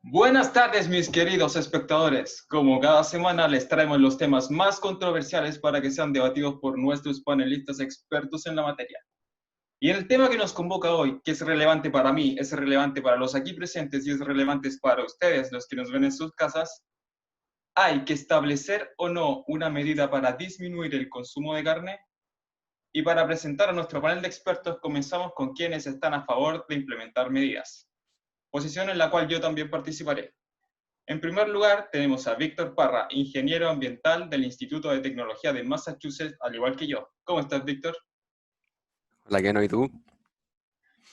Buenas tardes, mis queridos espectadores. Como cada semana les traemos los temas más controversiales para que sean debatidos por nuestros panelistas expertos en la materia. Y el tema que nos convoca hoy, que es relevante para mí, es relevante para los aquí presentes y es relevante para ustedes, los que nos ven en sus casas, ¿hay que establecer o no una medida para disminuir el consumo de carne? Y para presentar a nuestro panel de expertos, comenzamos con quienes están a favor de implementar medidas, posición en la cual yo también participaré. En primer lugar, tenemos a Víctor Parra, ingeniero ambiental del Instituto de Tecnología de Massachusetts, al igual que yo. ¿Cómo estás, Víctor? Hola, Keno, ¿y tú?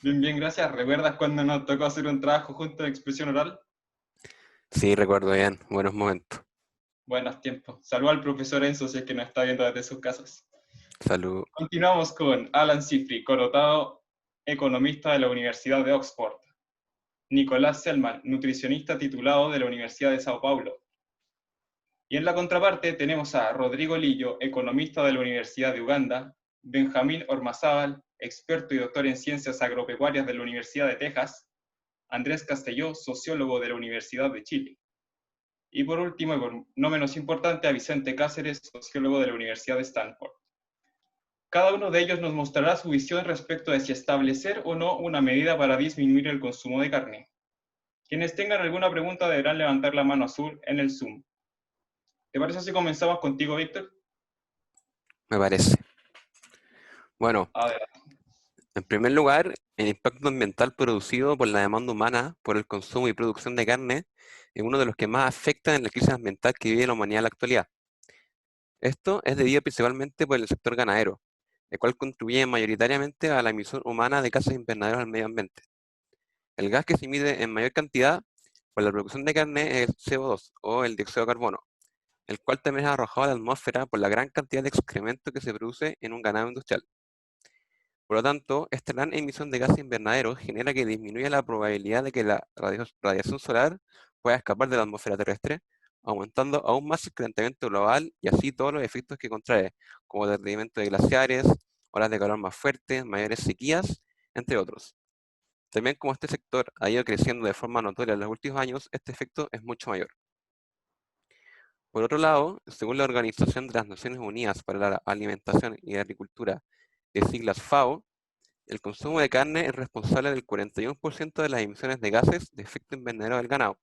Bien, bien, gracias. ¿Recuerdas cuando nos tocó hacer un trabajo junto de expresión oral? Sí, recuerdo bien, buenos momentos. Buenos tiempos. Saludos al profesor Enzo, si es que nos está viendo desde sus casas. Salud. Continuamos con Alan Cifri, connotado economista de la Universidad de Oxford. Nicolás Selman, nutricionista titulado de la Universidad de Sao Paulo. Y en la contraparte tenemos a Rodrigo Lillo, economista de la Universidad de Uganda, Benjamín Ormazábal, experto y doctor en ciencias agropecuarias de la Universidad de Texas, Andrés Castelló, sociólogo de la Universidad de Chile. Y por último, y por no menos importante, a Vicente Cáceres, sociólogo de la Universidad de Stanford. Cada uno de ellos nos mostrará su visión respecto de si establecer o no una medida para disminuir el consumo de carne. Quienes tengan alguna pregunta deberán levantar la mano azul en el Zoom. ¿Te parece si comenzamos contigo, Víctor? Me parece. Bueno, A ver. en primer lugar, el impacto ambiental producido por la demanda humana por el consumo y producción de carne es uno de los que más afecta en la crisis ambiental que vive la humanidad en la actualidad. Esto es debido principalmente por el sector ganadero, el cual contribuye mayoritariamente a la emisión humana de gases invernaderos al medio ambiente. El gas que se emite en mayor cantidad por la producción de carne es el CO2 o el dióxido de carbono, el cual también es arrojado a la atmósfera por la gran cantidad de excremento que se produce en un ganado industrial. Por lo tanto, esta gran emisión de gases invernaderos genera que disminuya la probabilidad de que la radiación solar pueda escapar de la atmósfera terrestre, aumentando aún más el calentamiento global y así todos los efectos que contrae, como el derretimiento de glaciares, olas de calor más fuertes, mayores sequías, entre otros. También como este sector ha ido creciendo de forma notoria en los últimos años, este efecto es mucho mayor. Por otro lado, según la Organización de las Naciones Unidas para la Alimentación y Agricultura, de siglas FAO, el consumo de carne es responsable del 41% de las emisiones de gases de efecto invernadero del ganado.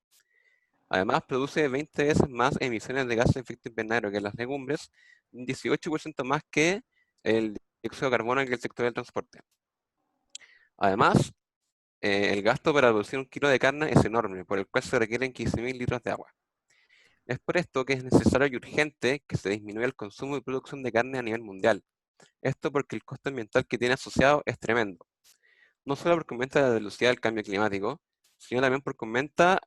Además, produce 20 veces más emisiones de gases de efecto invernadero que las legumbres, un 18% más que el dióxido de carbono que el sector del transporte. Además, el gasto para producir un kilo de carne es enorme, por el cual se requieren 15.000 litros de agua. Es por esto que es necesario y urgente que se disminuya el consumo y producción de carne a nivel mundial. Esto porque el costo ambiental que tiene asociado es tremendo. No solo porque aumenta la velocidad del cambio climático, sino también porque aumenta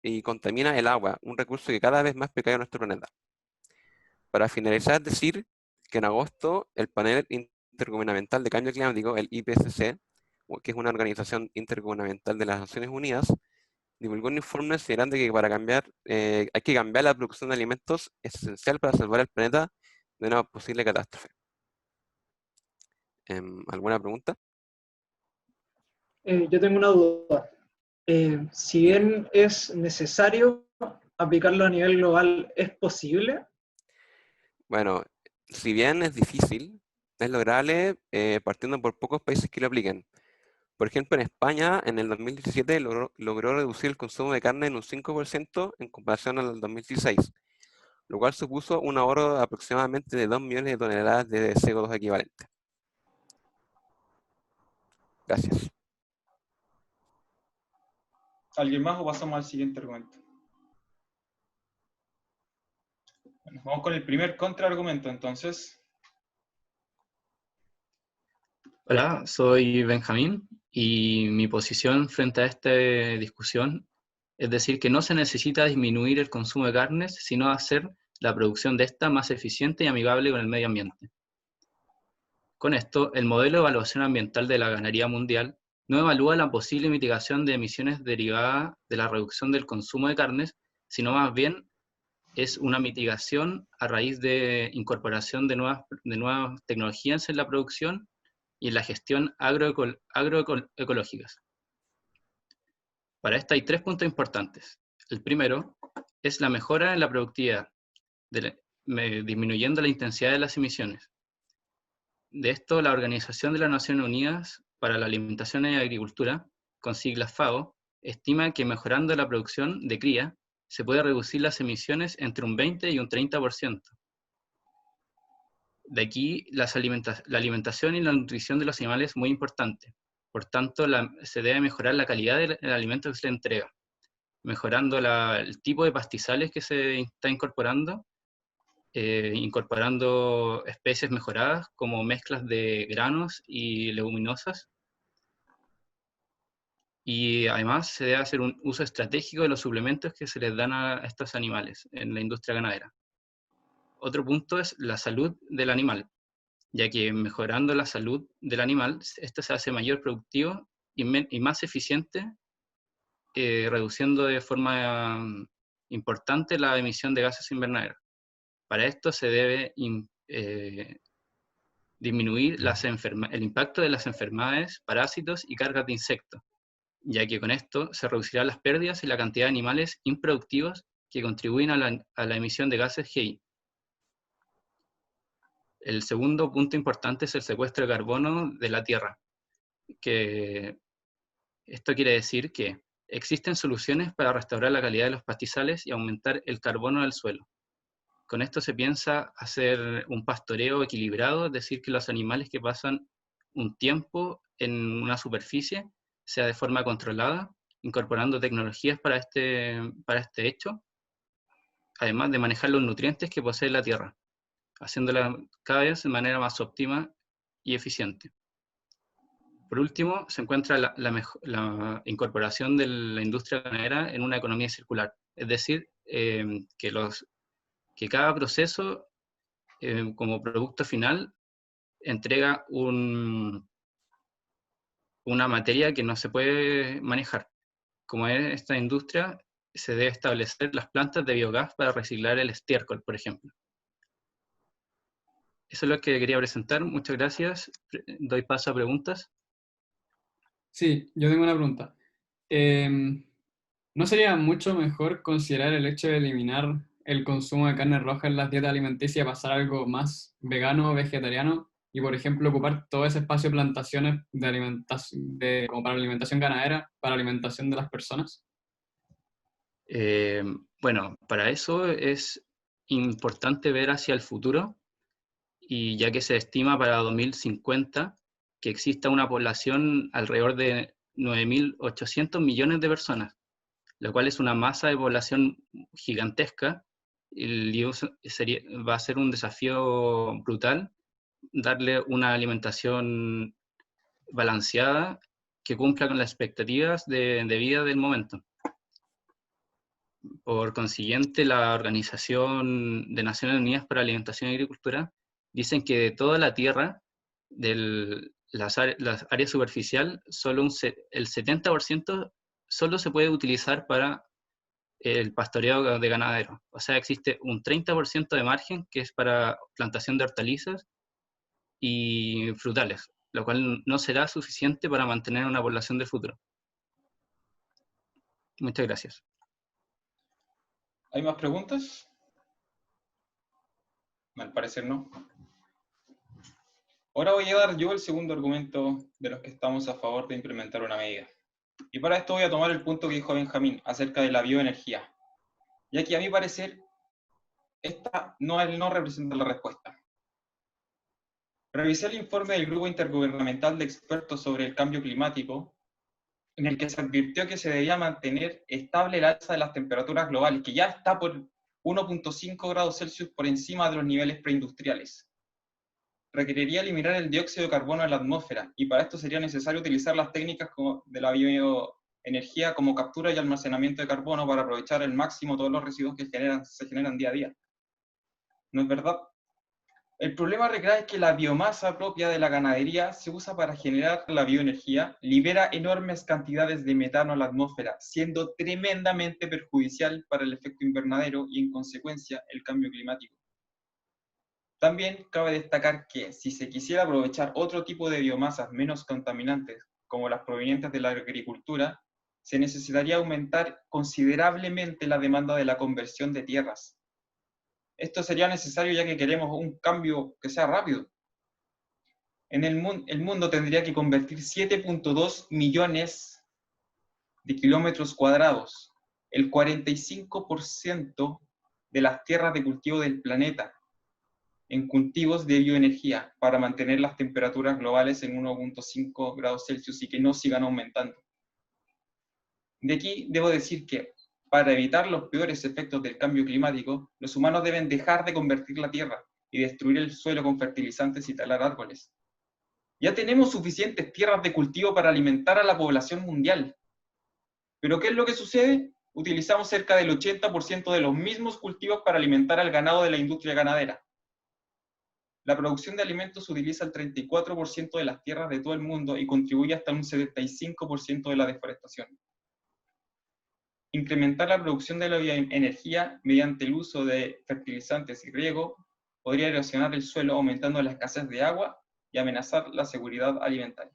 y contamina el agua, un recurso que cada vez más precario en nuestro planeta. Para finalizar, decir que en agosto el Panel Intergubernamental de Cambio Climático, el IPCC, que es una organización intergubernamental de las Naciones Unidas, divulgó un informe señalando que hay que cambiar la producción de alimentos, es esencial para salvar el planeta de una posible catástrofe. ¿Alguna pregunta? Yo tengo una duda. Si bien es necesario aplicarlo a nivel global, ¿es posible? Bueno, si bien es difícil, es lograble partiendo por pocos países que lo apliquen. Por ejemplo, en España, en el 2017 logró reducir el consumo de carne en un 5% en comparación al 2016, lo cual supuso un ahorro de aproximadamente de 2 millones de toneladas de CO2 equivalente. Gracias. ¿Alguien más o pasamos al siguiente argumento? Bueno, vamos con el primer contraargumento, entonces. Hola, soy Benjamín y mi posición frente a esta discusión es decir que no se necesita disminuir el consumo de carnes, sino hacer la producción de esta más eficiente y amigable con el medio ambiente. Con esto, el modelo de evaluación ambiental de la ganadería mundial no evalúa la posible mitigación de emisiones derivadas de la reducción del consumo de carnes, sino más bien es una mitigación a raíz de incorporación de nuevas tecnologías en la producción y en la gestión agroecológicas. Para esto hay 3 puntos importantes. El primero es la mejora en la productividad, disminuyendo la intensidad de las emisiones. De esto, la Organización de las Naciones Unidas para la Alimentación y Agricultura, con siglas FAO, estima que mejorando la producción de cría, se puede reducir las emisiones entre un 20 y un 30%. De aquí, la alimentación y la nutrición de los animales es muy importante. Por tanto, se debe mejorar la calidad del alimento que se le entrega, mejorando el tipo de pastizales que se está incorporando, incorporando especies mejoradas como mezclas de granos y leguminosas. Y además se debe hacer un uso estratégico de los suplementos que se les dan a estos animales en la industria ganadera. Otro punto es la salud del animal, ya que mejorando la salud del animal, este se hace mayor productivo y más eficiente, reduciendo de forma importante la emisión de gases invernaderos. Para esto se debe disminuir el impacto de las enfermedades, parásitos y cargas de insectos, ya que con esto se reducirán las pérdidas y la cantidad de animales improductivos que contribuyen a la emisión de gases GI. El segundo punto importante es el secuestro de carbono de la tierra, que esto quiere decir que existen soluciones para restaurar la calidad de los pastizales y aumentar el carbono del suelo. Con esto se piensa hacer un pastoreo equilibrado, es decir, que los animales que pasan un tiempo en una superficie sea de forma controlada, incorporando tecnologías para este hecho, además de manejar los nutrientes que posee la tierra, haciéndola cada vez de manera más óptima y eficiente. Por último, se encuentra la incorporación de la industria ganadera en una economía circular, es decir, que cada proceso, como producto final, entrega una materia que no se puede manejar. Como es esta industria, se debe establecer las plantas de biogás para reciclar el estiércol, por ejemplo. Eso es lo que quería presentar. Muchas gracias. Doy paso a preguntas. Sí, yo tengo una pregunta. ¿No sería mucho mejor considerar el hecho de eliminar el consumo de carne roja en las dietas alimenticias y pasar a algo más vegano o vegetariano? Y, por ejemplo, ocupar todo ese espacio de plantaciones como para alimentación ganadera, para alimentación de las personas. Bueno, para eso es importante ver hacia el futuro, y ya que se estima para 2050 que exista una población alrededor de 9.800 millones de personas, lo cual es una masa de población gigantesca, y va a ser un desafío brutal darle una alimentación balanceada que cumpla con las expectativas de vida del momento. Por consiguiente, la Organización de Naciones Unidas para la Alimentación y Agricultura dicen que de toda la tierra, de las áreas superficial, solo el 70% solo se puede utilizar para el pastoreo de ganadero. O sea, existe un 30% de margen que es para plantación de hortalizas y frutales, lo cual no será suficiente para mantener una población del futuro. Muchas gracias. ¿Hay más preguntas? Al parecer no. Ahora voy a dar yo el segundo argumento de los que estamos a favor de implementar una medida. Y para esto voy a tomar el punto que dijo Benjamín acerca de la bioenergía, ya que a mi parecer esta no representa la respuesta. Revisé el informe del Grupo Intergubernamental de Expertos sobre el Cambio Climático, en el que se advirtió que se debía mantener estable el alza de las temperaturas globales, que ya está por 1.5 grados Celsius por encima de los niveles preindustriales. Requeriría eliminar el dióxido de carbono en la atmósfera, y para esto sería necesario utilizar las técnicas de la bioenergía como captura y almacenamiento de carbono para aprovechar al máximo todos los residuos que se generan día a día. ¿No es verdad? El problema recae en que la biomasa propia de la ganadería se usa para generar la bioenergía, libera enormes cantidades de metano a la atmósfera, siendo tremendamente perjudicial para el efecto invernadero y, en consecuencia, el cambio climático. También cabe destacar que, si se quisiera aprovechar otro tipo de biomasas menos contaminantes, como las provenientes de la agricultura, se necesitaría aumentar considerablemente la demanda de la conversión de tierras. Esto sería necesario ya que queremos un cambio que sea rápido. El mundo tendría que convertir 7.2 millones de kilómetros cuadrados, el 45% de las tierras de cultivo del planeta, en cultivos de bioenergía para mantener las temperaturas globales en 1.5 grados Celsius y que no sigan aumentando. De aquí debo decir que, para evitar los peores efectos del cambio climático, los humanos deben dejar de convertir la tierra y destruir el suelo con fertilizantes y talar árboles. Ya tenemos suficientes tierras de cultivo para alimentar a la población mundial. ¿Pero qué es lo que sucede? Utilizamos cerca del 80% de los mismos cultivos para alimentar al ganado de la industria ganadera. La producción de alimentos utiliza el 34% de las tierras de todo el mundo y contribuye hasta un 75% de la deforestación. Incrementar la producción de la bioenergía mediante el uso de fertilizantes y riego podría erosionar el suelo aumentando la escasez de agua y amenazar la seguridad alimentaria.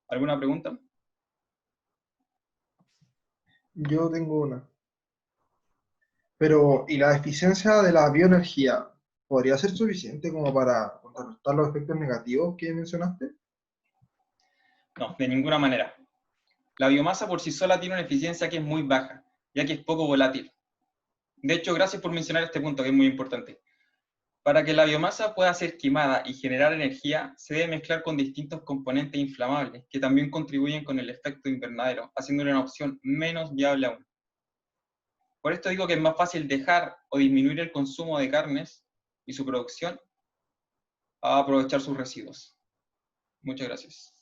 ¿Alguna pregunta? Yo tengo una. Pero, ¿y la eficiencia de la bioenergía podría ser suficiente como para contrarrestar los efectos negativos que mencionaste? No, de ninguna manera. La biomasa por sí sola tiene una eficiencia que es muy baja, ya que es poco volátil. De hecho, gracias por mencionar este punto, que es muy importante. Para que la biomasa pueda ser quemada y generar energía, se debe mezclar con distintos componentes inflamables, que también contribuyen con el efecto invernadero, haciéndole una opción menos viable aún. Por esto digo que es más fácil dejar o disminuir el consumo de carnes y su producción a aprovechar sus residuos. Muchas gracias.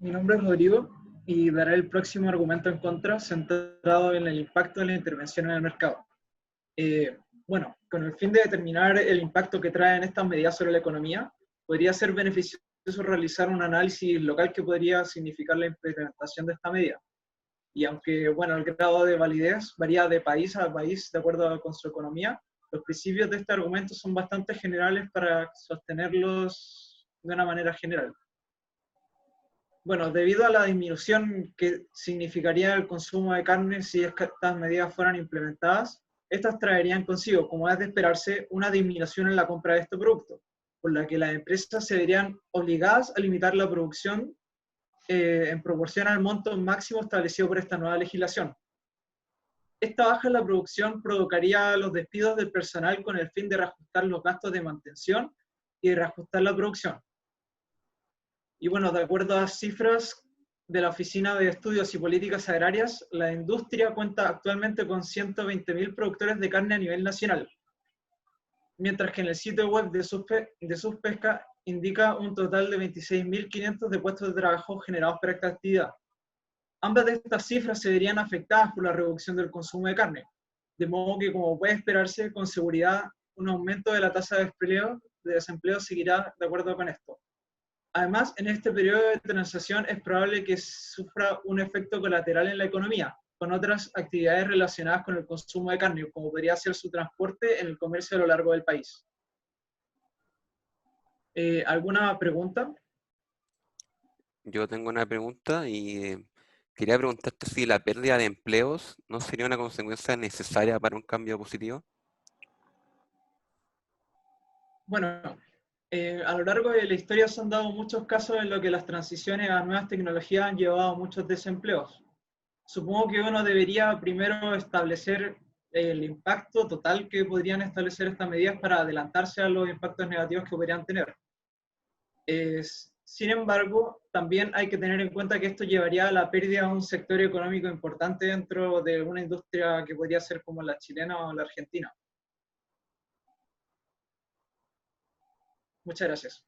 Mi nombre es Rodrigo y daré el próximo argumento en contra centrado en el impacto de la intervención en el mercado. Bueno, con el fin de determinar el impacto que traen estas medidas sobre la economía, podría ser beneficioso realizar un análisis local que podría significar la implementación de esta medida. Y aunque, bueno, el grado de validez varía de país a país de acuerdo con su economía, los principios de este argumento son bastante generales para sostenerlos de una manera general. Bueno, debido a la disminución que significaría el consumo de carne si estas medidas fueran implementadas, estas traerían consigo, como es de esperarse, una disminución en la compra de este producto, por la que las empresas se verían obligadas a limitar la producción en proporción al monto máximo establecido por esta nueva legislación. Esta baja en la producción provocaría los despidos del personal con el fin de reajustar los gastos de mantención y de reajustar la producción. Y bueno, de acuerdo a cifras de la Oficina de Estudios y Políticas Agrarias, la industria cuenta actualmente con 120.000 productores de carne a nivel nacional, mientras que en el sitio web de Suspesca indica un total de 26.500 de puestos de trabajo generados por esta actividad. Ambas de estas cifras se verían afectadas por la reducción del consumo de carne, de modo que, como puede esperarse, con seguridad, un aumento de la tasa de desempleo seguirá de acuerdo con esto. Además, en este periodo de transición es probable que sufra un efecto colateral en la economía, con otras actividades relacionadas con el consumo de carne, como podría ser su transporte en el comercio a lo largo del país. ¿Alguna pregunta? Yo tengo una pregunta y quería preguntarte si la pérdida de empleos no sería una consecuencia necesaria para un cambio positivo. Bueno, a lo largo de la historia se han dado muchos casos en los que las transiciones a nuevas tecnologías han llevado a muchos desempleos. Supongo que uno debería primero establecer el impacto total que podrían establecer estas medidas para adelantarse a los impactos negativos que podrían tener. Sin embargo, también hay que tener en cuenta que esto llevaría a la pérdida de un sector económico importante dentro de una industria que podría ser como la chilena o la argentina. Muchas gracias.